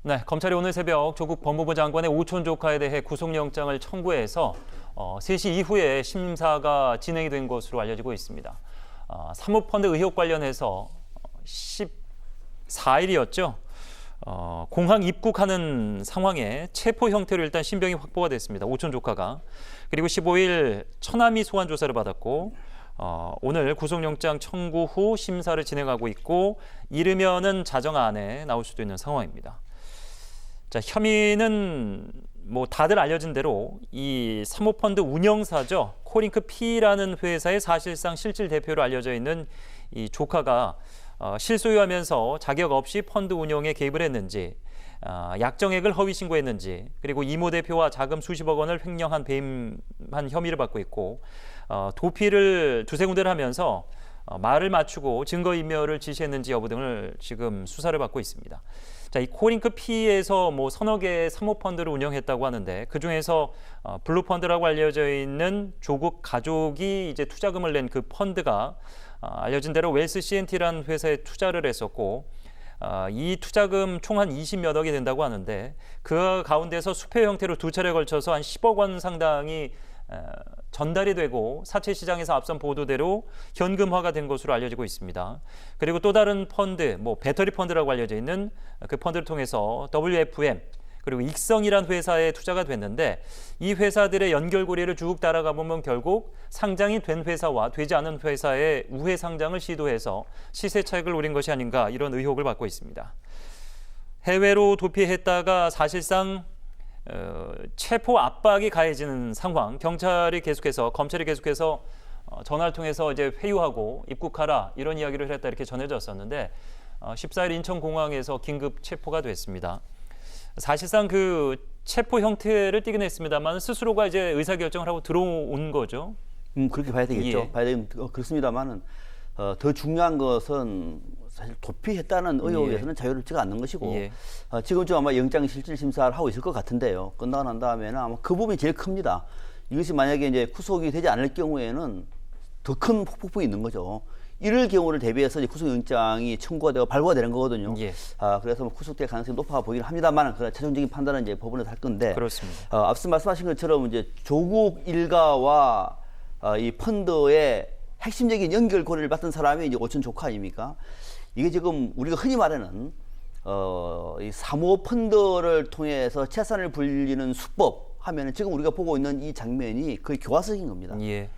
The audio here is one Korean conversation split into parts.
네, 검찰이 오늘 새벽 조국 법무부 장관의 오촌 조카에 대해 구속영장을 청구해서 3시 이후에 심사가 진행이 된 것으로 알려지고 있습니다. 사모펀드 의혹 관련해서 14일이었죠. 공항 입국하는 상황에 체포 형태로 일단 신병이 확보가 됐습니다. 오촌 조카가. 그리고 15일 처남이 소환 조사를 받았고 오늘 구속영장 청구 후 심사를 진행하고 있고 이르면은 자정안에 나올 수도 있는 상황입니다. 자, 혐의는 뭐 다들 알려진 대로 이 사모펀드 운영사죠. 코링크 P라는 회사의 사실상 실질 대표로 알려져 있는 이 조카가 실소유하면서 자격 없이 펀드 운용에 개입을 했는지, 약정액을 허위 신고했는지, 그리고 이모 대표와 자금 수십억 원을 횡령한 배임한 혐의를 받고 있고, 도피를 두세 군데를 하면서 말을 맞추고 증거인멸을 지시했는지 여부 등을 지금 수사를 받고 있습니다. 자, 이 코링크 P에서 뭐 서너 개의 사모펀드를 운영했다고 하는데 그 중에서 블루펀드라고 알려져 있는 조국 가족이 이제 투자금을 낸 그 펀드가 알려진 대로 웰스 CNT라는 회사에 투자를 했었고 이 투자금 총 한 20몇 억이 된다고 하는데 그 가운데서 수표 형태로 두 차례 걸쳐서 한 10억 원 상당이 전달이 되고 사채 시장에서 앞선 보도대로 현금화가 된 것으로 알려지고 있습니다. 그리고 또 다른 펀드, 뭐 배터리 펀드라고 알려져 있는 그 펀드를 통해서 WFM 그리고 익성이란 회사에 투자가 됐는데 이 회사들의 연결고리를 쭉 따라가 보면 결국 상장이 된 회사와 되지 않은 회사의 우회 상장을 시도해서 시세 차익을 노린 것이 아닌가 이런 의혹을 받고 있습니다. 해외로 도피했다가 사실상 체포 압박이 가해지는 상황, 검찰이 계속해서 전화를 통해서 이제 회유하고 입국하라 이런 이야기를 했다 이렇게 전해졌었는데 14일 인천공항에서 긴급 체포가 됐습니다. 사실상 그 체포 형태를 띠긴 했습니다만 스스로가 이제 의사결정을 하고 들어온 거죠. 그렇게 봐야 되겠죠. 예. 봐야 되면 그렇습니다만은 더 중요한 것은 사실 도피했다는 의혹에서는 예. 자유롭지가 않는 것이고 예. 지금쯤 아마 영장 실질 심사를 하고 있을 것 같은데요. 끝나고 난 다음에는 아마 그 부분이 제일 큽니다. 이것이 만약에 이제 구속이 되지 않을 경우에는 더 큰 폭풍이 있는 거죠. 이럴 경우를 대비해서 이제 구속영장이 청구가 되고 발부가 되는 거거든요. 예. 그래서 뭐 구속될 가능성이 높아 보이긴 합니다만, 그 최종적인 판단은 이제 법원에서 할 건데. 그렇습니다. 앞서 말씀하신 것처럼 이제 조국 일가와 이 펀드의 핵심적인 연결고리를 맡은 사람이 이제 오촌 조카 아닙니까? 이게 지금 우리가 흔히 말하는 이 사모펀드를 통해서 재산을 불리는 수법 하면은 지금 우리가 보고 있는 이 장면이 거의 교과서인 겁니다. 예.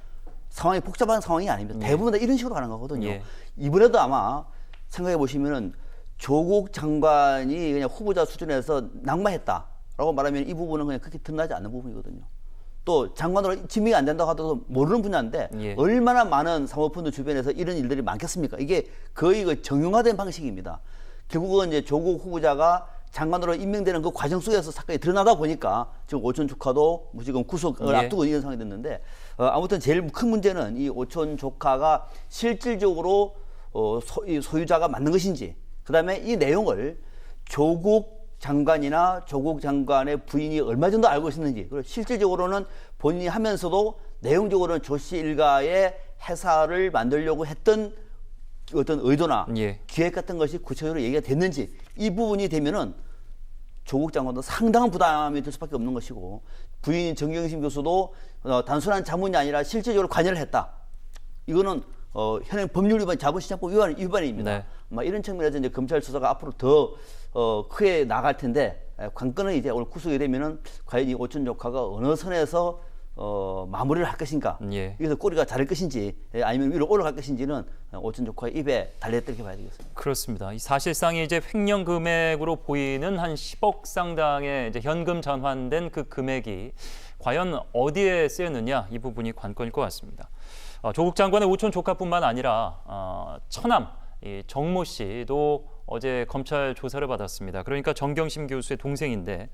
상황이 복잡한 상황이 아닙니다. 대부분 다 이런 식으로 가는 거거든요. 예. 이번에도 아마 생각해 보시면은 조국 장관이 그냥 후보자 수준에서 낙마했다라고 말하면 이 부분은 그냥 그렇게 드러나지 않는 부분이거든요. 또 장관으로 지명이 안 된다고 하더라도 모르는 분야인데 예. 얼마나 많은 사모펀드 주변에서 이런 일들이 많겠습니까? 이게 거의 그 정형화된 방식입니다. 결국은 이제 조국 후보자가 장관으로 임명되는 그 과정 속에서 사건이 드러나다 보니까 지금 오촌 조카도 지금 구속을 예. 앞두고 이런 상황이 됐는데 아무튼 제일 큰 문제는 이 오촌 조카가 실질적으로 소유자가 맞는 것인지, 그다음에 이 내용을 조국 장관이나 조국 장관의 부인이 얼마 정도 알고 있었는지, 그리고 실질적으로는 본인이 하면서도 내용적으로는 조 씨 일가의 회사를 만들려고 했던 어떤 의도나 예. 기획 같은 것이 구체적으로 얘기가 됐는지, 이 부분이 되면은 조국 장관도 상당한 부담이 될 수밖에 없는 것이고, 부인인 정경심 교수도 단순한 자문이 아니라 실질적으로 관여를 했다. 이거는 현행 법률 위반, 자본시장법 위반입니다. 네. 이런 측면에서 이제 검찰 수사가 앞으로 더 크게 나갈 텐데, 관건은 이제 오늘 구속이 되면은 과연 이 오촌 조카가 어느 선에서 마무리를 할 것인가, 예. 여기서 꼬리가 자를 것인지 아니면 위로 올라갈 것인지는 오촌 조카의 입에 달렸다 이렇게 봐야 되겠습니다. 그렇습니다. 사실상 이제 횡령 금액으로 보이는 한 10억 상당의 이제 현금 전환된 그 금액이 과연 어디에 쓰였느냐, 이 부분이 관건일 것 같습니다. 조국 장관의 오촌 조카뿐만 아니라 처남 정모 씨도 어제 검찰 조사를 받았습니다. 그러니까 정경심 교수의 동생인데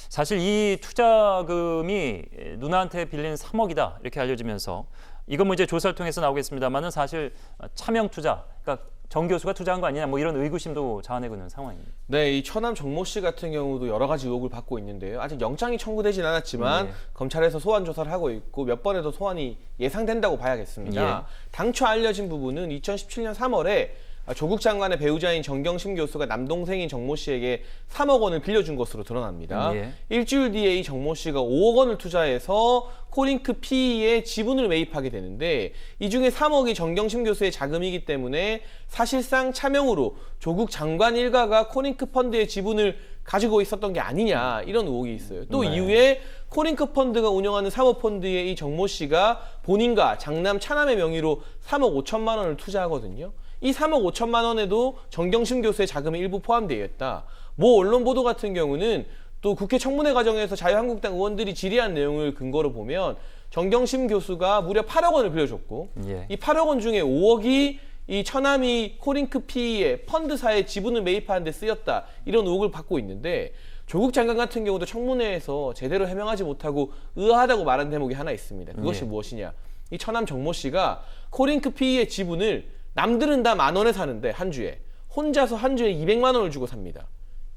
사실 이 투자금이 누나한테 빌린 3억이다 이렇게 알려지면서 이건 뭐 이제 조사를 통해서 나오겠습니다만은 사실 차명 투자, 그러니까 정 교수가 투자한 거 아니냐 뭐 이런 의구심도 자아내고 있는 상황입니다. 네, 이 처남 정모 씨 같은 경우도 여러 가지 의혹을 받고 있는데요. 아직 영장이 청구되진 않았지만 검찰에서 소환 조사를 하고 있고 몇 번에도 소환이 예상된다고 봐야겠습니다. 당초 알려진 부분은 2017년 3월에 조국 장관의 배우자인 정경심 교수가 남동생인 정모 씨에게 3억 원을 빌려준 것으로 드러납니다. 예. 일주일 뒤에 이 정모 씨가 5억 원을 투자해서 코링크 PE의 지분을 매입하게 되는데 이 중에 3억이 정경심 교수의 자금이기 때문에 사실상 차명으로 조국 장관 일가가 코링크 펀드의 지분을 가지고 있었던 게 아니냐 이런 의혹이 있어요. 또 네. 이후에 코링크 펀드가 운영하는 사모펀드에 이 정모 씨가 본인과 장남 차남의 명의로 3억 5천만 원을 투자하거든요. 이 3억 5천만 원에도 정경심 교수의 자금이 일부 포함되어 있다. 모 언론 보도 같은 경우는 또 국회 청문회 과정에서 자유한국당 의원들이 질의한 내용을 근거로 보면 정경심 교수가 무려 8억 원을 빌려줬고 예. 이 8억 원 중에 5억이 이 처남이 코링크 PE의 펀드사의 지분을 매입하는 데 쓰였다. 이런 의혹을 받고 있는데 조국 장관 같은 경우도 청문회에서 제대로 해명하지 못하고 의아하다고 말한 대목이 하나 있습니다. 그것이 무엇이냐. 이 처남 정모 씨가 코링크 PE의 지분을 남들은 다 10,000원에 사는데 한 주에 혼자서 한 주에 200만 원을 주고 삽니다.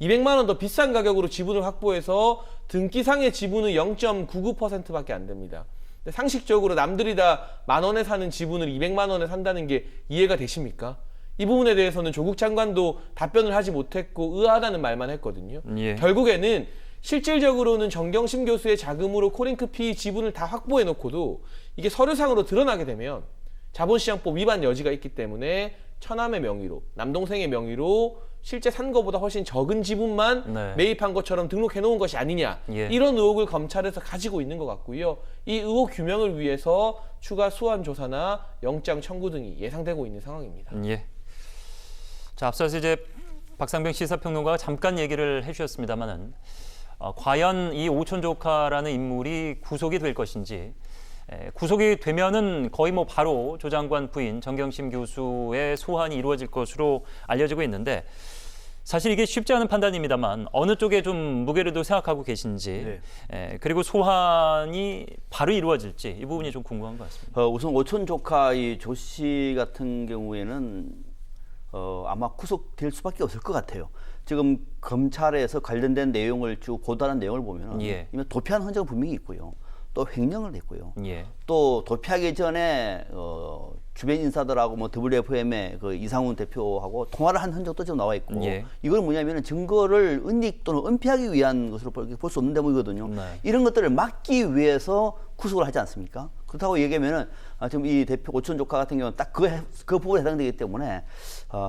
200만 원 더 비싼 가격으로 지분을 확보해서 등기상의 지분은 0.99%밖에 안 됩니다. 근데 상식적으로 남들이 다 10,000원에 사는 지분을 200만 원에 산다는 게 이해가 되십니까? 이 부분에 대해서는 조국 장관도 답변을 하지 못했고 의아하다는 말만 했거든요. 예. 결국에는 실질적으로는 정경심 교수의 자금으로 코링크 PE 지분을 다 확보해놓고도 이게 서류상으로 드러나게 되면 자본시장법 위반 여지가 있기 때문에 처남의 명의로 남동생의 명의로 실제 산 것보다 훨씬 적은 지분만 네. 매입한 것처럼 등록해 놓은 것이 아니냐 예. 이런 의혹을 검찰에서 가지고 있는 것 같고요. 이 의혹 규명을 위해서 추가 소환 조사나 영장 청구 등이 예상되고 있는 상황입니다. 예. 자, 앞서서 이제 박상병 시사평론가가 잠깐 얘기를 해주셨습니다만은 과연 이 오촌 조카라는 인물이 구속이 될 것인지. 구속이 되면은 거의 뭐 바로 조 장관 부인 정경심 교수의 소환이 이루어질 것으로 알려지고 있는데 사실 이게 쉽지 않은 판단입니다만 어느 쪽에 좀 무게를 더 생각하고 계신지 그리고 소환이 바로 이루어질지 이 부분이 좀 궁금한 것 같습니다. 우선 오촌 조카 이 조 씨 같은 경우에는 아마 구속될 수밖에 없을 것 같아요. 지금 검찰에서 관련된 내용을 쭉 보도하는 내용을 보면 예. 이미 도피한 흔적은 분명히 있고요. 또 횡령을 했고요. 예. 또 도피하기 전에 주변 인사들하고 뭐 WFM의 그 이상훈 대표하고 통화를 한 흔적도 지금 나와 있고 예. 이건 뭐냐면은 증거를 은닉 또는 은폐하기 위한 것으로 볼 수 없는 대목이거든요. 네. 이런 것들을 막기 위해서 구속을 하지 않습니까? 그렇다고 얘기하면은 지금 이 대표 오촌 조카 같은 경우는 딱 그 부분에 해당되기 때문에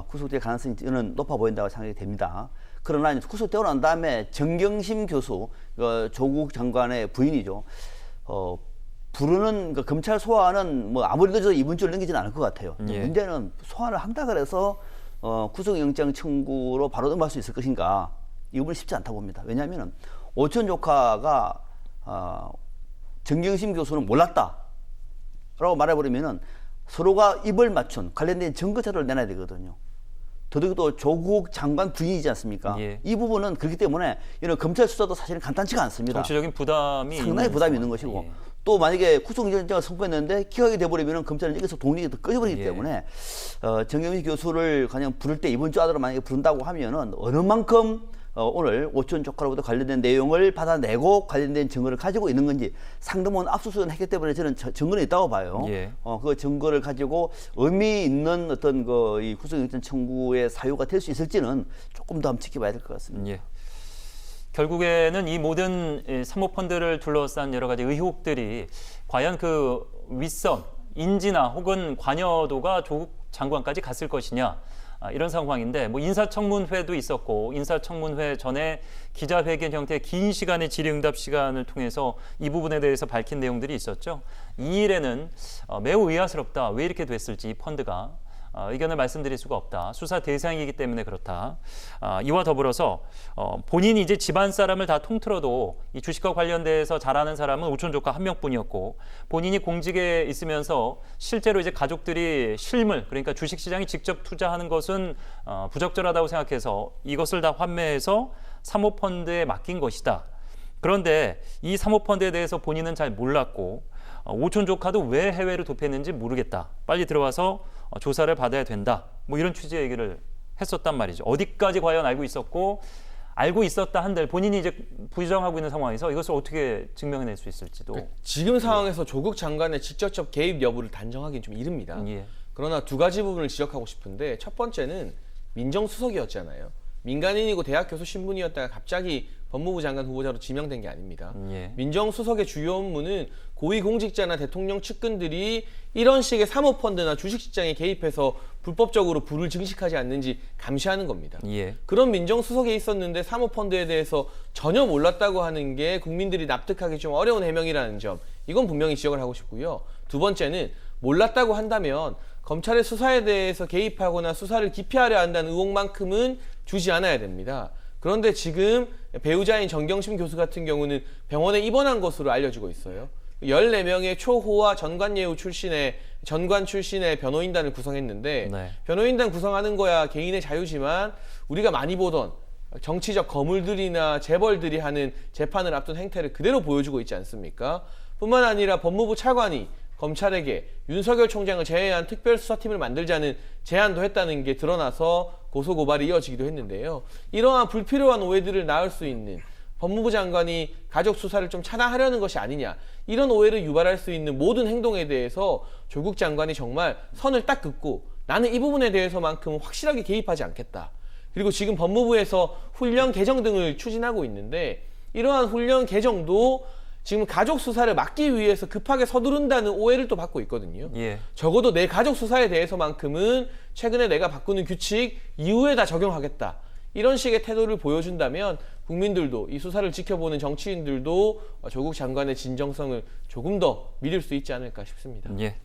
구속될 가능성이 저는 높아 보인다고 생각이 됩니다. 그러나 구속되고 난 다음에 정경심 교수 조국 장관의 부인이죠. 부르는 검찰 소환은 뭐 아무리 늦어도 이번 주를 넘기지는 않을 것 같아요. 예. 문제는 소환을 한다 그래서 구속영장 청구로 바로 넘어갈 수 있을 것인가? 이 부분은 쉽지 않다고 봅니다. 왜냐하면 오촌 조카가 정경심 교수는 몰랐다라고 말해버리면은 서로가 입을 맞춘 관련된 증거 자료를 내놔야 되거든요. 더더욱도 조국 장관 부인이지 않습니까? 예. 이 부분은 그렇기 때문에 이런 검찰 수사도 사실은 간단치가 않습니다. 정치적인 부담이 상당히 부담이 있는 것이고 예. 또 만약에 구속영장을 선고했는데 기각이 돼버리면 검찰은 여기서 독립이 꺼져버리기 예. 때문에 정경심 교수를 그냥 부를 때 이번 주 안으로 만약에 부른다고 하면은 어느 만큼 오늘 오촌 조카로부터 관련된 내용을 받아내고 관련된 증거를 가지고 있는 건지 상대모는 압수수색을 했기 때문에 저는 증거는 있다고 봐요. 예. 그 증거를 가지고 의미 있는 어떤 이 구속영장 청구의 사유가 될 수 있을지는 조금 더 한번 지켜봐야 될 것 같습니다. 예. 결국에는 이 모든 사모펀드를 둘러싼 여러 가지 의혹들이 과연 그 윗선, 인지나 혹은 관여도가 조국 장관까지 갔을 것이냐 이런 상황인데 뭐 인사청문회도 있었고 인사청문회 전에 기자회견 형태의 긴 시간의 질의응답 시간을 통해서 이 부분에 대해서 밝힌 내용들이 있었죠. 이 일에는 매우 의아스럽다. 왜 이렇게 됐을지 이 펀드가 의견을 말씀드릴 수가 없다. 수사 대상이기 때문에 그렇다. 이와 더불어서 본인이 이제 집안 사람을 다 통틀어도 이 주식과 관련돼서 잘 아는 사람은 오촌 조카 한 명뿐이었고 본인이 공직에 있으면서 실제로 이제 가족들이 실물 그러니까 주식시장에 직접 투자하는 것은 부적절하다고 생각해서 이것을 다 환매해서 사모펀드에 맡긴 것이다. 그런데 이 사모펀드에 대해서 본인은 잘 몰랐고 오촌 조카도 왜 해외로 도피했는지 모르겠다. 빨리 들어와서 조사를 받아야 된다. 뭐 이런 취지의 얘기를 했었단 말이죠. 어디까지 과연 알고 있었고 알고 있었다 한들 본인이 이제 부정하고 있는 상황에서 이것을 어떻게 증명해낼 수 있을지도. 지금 상황에서 조국 장관의 직접적 개입 여부를 단정하기는 좀 이릅니다. 예. 그러나 두 가지 부분을 지적하고 싶은데 첫 번째는 민정수석이었잖아요. 민간인이고 대학 교수 신분이었다가 갑자기 법무부 장관 후보자로 지명된 게 아닙니다. 예. 민정수석의 주요 업무는 고위공직자나 대통령 측근들이 이런 식의 사모펀드나 주식시장에 개입해서 불법적으로 부를 증식하지 않는지 감시하는 겁니다. 예. 그런 민정수석에 있었는데 사모펀드에 대해서 전혀 몰랐다고 하는 게 국민들이 납득하기 좀 어려운 해명이라는 점, 이건 분명히 지적을 하고 싶고요. 두 번째는 몰랐다고 한다면 검찰의 수사에 대해서 개입하거나 수사를 기피하려 한다는 의혹만큼은 주지 않아야 됩니다. 그런데 지금 배우자인 정경심 교수 같은 경우는 병원에 입원한 것으로 알려지고 있어요. 14명의 초호화 전관 출신의 변호인단을 구성했는데 네. 변호인단 구성하는 거야 개인의 자유지만 우리가 많이 보던 정치적 거물들이나 재벌들이 하는 재판을 앞둔 행태를 그대로 보여주고 있지 않습니까? 뿐만 아니라 법무부 차관이 검찰에게 윤석열 총장을 제외한 특별수사팀을 만들자는 제안도 했다는 게 드러나서 고소고발이 이어지기도 했는데요. 이러한 불필요한 오해들을 낳을 수 있는 법무부 장관이 가족 수사를 좀 차단하려는 것이 아니냐, 이런 오해를 유발할 수 있는 모든 행동에 대해서 조국 장관이 정말 선을 딱 긋고 나는 이 부분에 대해서만큼은 확실하게 개입하지 않겠다. 그리고 지금 법무부에서 훈련 개정 등을 추진하고 있는데 이러한 훈련 개정도 지금 가족 수사를 막기 위해서 급하게 서두른다는 오해를 또 받고 있거든요. 예. 적어도 내 가족 수사에 대해서만큼은 최근에 내가 바꾸는 규칙 이후에 다 적용하겠다. 이런 식의 태도를 보여준다면 국민들도 이 수사를 지켜보는 정치인들도 조국 장관의 진정성을 조금 더 믿을 수 있지 않을까 싶습니다. 예.